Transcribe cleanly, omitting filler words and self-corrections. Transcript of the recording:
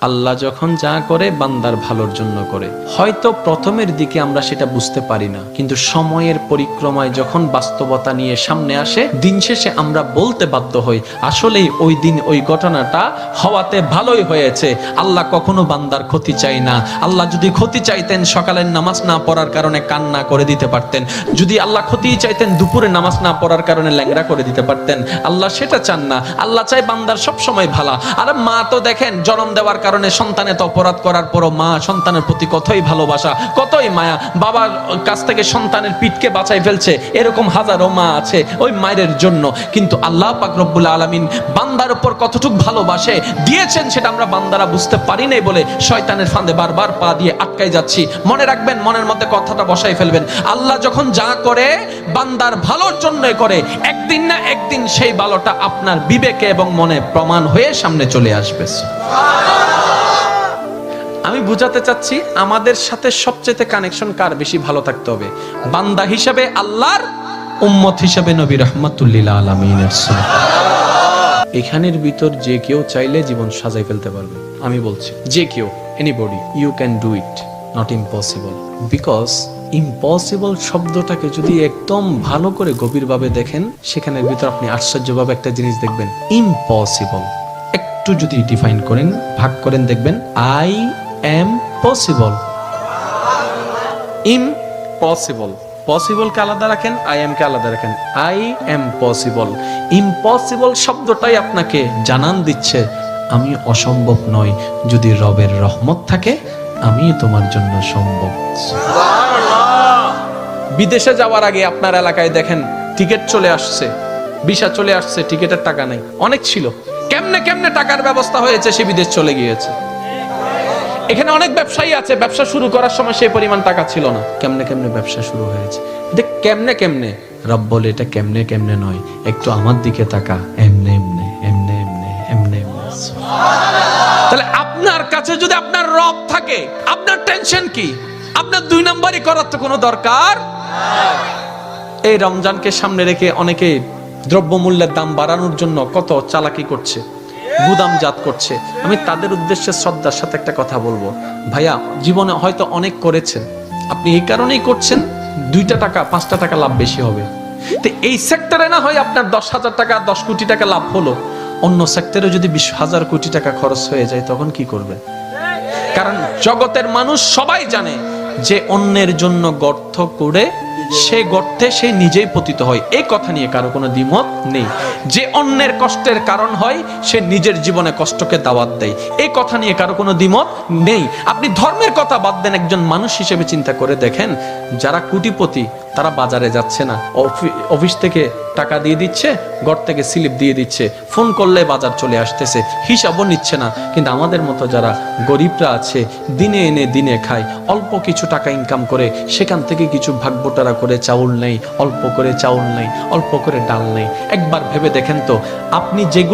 আল্লাহ যখন যা করে বান্দার ভালোর জন্য করে। হয়তো প্রথমের দিকে আমরা সেটা বুঝতে পারি না, কিন্তু সময়ের পরিক্রমায় যখন বাস্তবতা নিয়ে সামনে আসে, দিন শেষে আমরা বলতে বাধ্য হই আসলেই ওই দিন ওই ঘটনাটা হওয়াতে ভালোই হয়েছে। আল্লাহ কখনো বান্দার ক্ষতি চাই না। আল্লাহ যদি ক্ষতি চাইতেন সকালের নামাজ না পড়ার কারণে কান্না করে দিতে পারতেন। যদি আল্লাহ ক্ষতি চাইতেন দুপুরে নামাজ না পড়ার কারণে ল্যাংড়া করে দিতে পারতেন। আল্লাহ সেটা চান না। আল্লাহ চাই বান্দার সব সময় ভালো। আর মা তো দেখেন জন্ম দেওয়ার কারণে সন্তানের তো অপরাধ করার পরও মা সন্তানের প্রতি কতই ভালোবাসা, কতই মায়া। বাবার কাছ থেকে সন্তানের পিঠকে বাঁচাই ফেলছে, এরকম হাজারো মা আছে ওই মায়ের জন্য। কিন্তু আল্লাহ পাক রব্বুল আলামিন বান্দার উপর কতটুক ভালোবাসে দিয়েছেন সেটা আমরা বান্দারা বুঝতে পারি নাই বলে শয়তানের ফাঁদে বারবার পা দিয়ে আটকাই যাচ্ছি। মনে রাখবেন, মনের মধ্যে কথাটা বসাই ফেলবেন, আল্লাহ যখন যা করে বান্দার ভালোর জন্যই করে। একদিন না একদিন সেই ভালোটা আপনার বিবেকে এবং মনে প্রমাণ হয়ে সামনে চলে আসবে। আমি বুঝাতে চাচ্ছি আমাদের সাথে সবচেয়ে কানেকশন কার বেশি ভালো থাকতে হবে, বান্দা হিসাবে আল্লাহর, উম্মত হিসাবে নবী রাহমাতুল লিল আলামিনের সুন্নাহ। এখানের ভিতর যে কেউ চাইলে জীবন সাজাই ফেলতে পারবে। আমি বলছি যে কেউ, anybody, you can do it, not impossible. Because impossible শব্দটাকে যদি একদম ভালো করে গভীরভাবে দেখেন, সেখানের ভিতর আপনি আশ্চর্যভাবে একটা জিনিস দেখবেন। ইম্পসিবল একটু যদি ডিফাইন করেন, ভাগ করেন, দেখবেন I am possible. Impossible, possible কে আলাদা রাখেন, আই এম কে আলাদা রাখেন। I am possible. ইম্পসিবল শব্দটাই আপনাকে জানান দিচ্ছে আমি অসম্ভব নই, যদি রবের রহমত থাকে আমি তোমার জন্য সম্ভব। বিদেশে যাওয়ার আগে আপনার এলাকায় দেখেন টিকিট চলে আসছে, ভিসা চলে আসছে, টিকিটের টাকা নাই। অনেক ছিল, কেমনে কেমনে টাকার ব্যবস্থা হয়েছে, সে বিদেশ চলে গিয়েছে। এখানে অনেক ব্যবসায়ী আছে, ব্যবসা শুরু করার সময় সেই পরিমাণ টাকা ছিল না, কেমনে কেমনে ব্যবসা শুরু হয়েছে। এটা কেমনে কেমনে, রব বলে এটা কেমনে কেমনে নয়, একটু আমার দিকে তাকা, এমনে এমনে এমনে এমনে এমনে এমনে। তাহলে আপনার কাছে যদি আপনার রব থাকে, আপনার টেনশন কি? আপনার দুই নাম্বারই করার তো কোনো দরকার। এই রমজানকে সামনে রেখে অনেকে দ্রব্যমূল্যের দাম বাড়ানোর জন্য কত চালাকি করছে, গুদামজাত করছে। আমি তাদের উদ্দেশ্যে শ্রদ্ধার সাথে একটা কথা বলবো, ভাইয়া জীবনে হয়তো অনেক করেছেন, আপনি এই কারণেই করছেন 2টা টাকা 5টা টাকা লাভ বেশি হবে। তো এই সেক্টরে না হয় আপনার 10,000 টাকা 10 কোটি টাকা লাভ হলো, অন্য সেক্টরে যদি 20,000 কোটি টাকা খরচ হয়ে যায় তখন কি করবেন? কারণ জগতের মানুষ সবাই জানে যে অন্যের জন্য গর্ত করে সে গর্তে সে নিজেই পতিত হয়, এই কথা নিয়ে কারো কোনো দ্বিমত নেই। যে অন্যের কষ্টের কারণ হয় সে নিজের জীবনে কষ্টকে দাওয়াত দেয়, এই কথা নিয়ে কারো কোনো দ্বিমত নেই। আপনি ধর্মের কথা বাদ দেন, একজন মানুষ হিসেবে চিন্তা করে দেখেন, যারা কোটিপতি তারা বাজারে যাচ্ছে না, অফিস থেকে টাকা দিয়ে দিচ্ছে, ঘর থেকে স্লিপ দিয়ে দিচ্ছে, ফোন করলে বাজার চলে আসতেছে, হিসাবও নিচ্ছে না। কিন্তু আমাদের মতো যারা গরিবরা আছে, দিনে এনে দিনে খায়, অল্প কিছু টাকা ইনকাম করে সেখান থেকে কিছু ভাগবটারা করে চাউল নেই, অল্প করে চাউল নেই, অল্প করে ডাল নেই। একবার ভেবে দেখেন তো, আপনি যেগুলো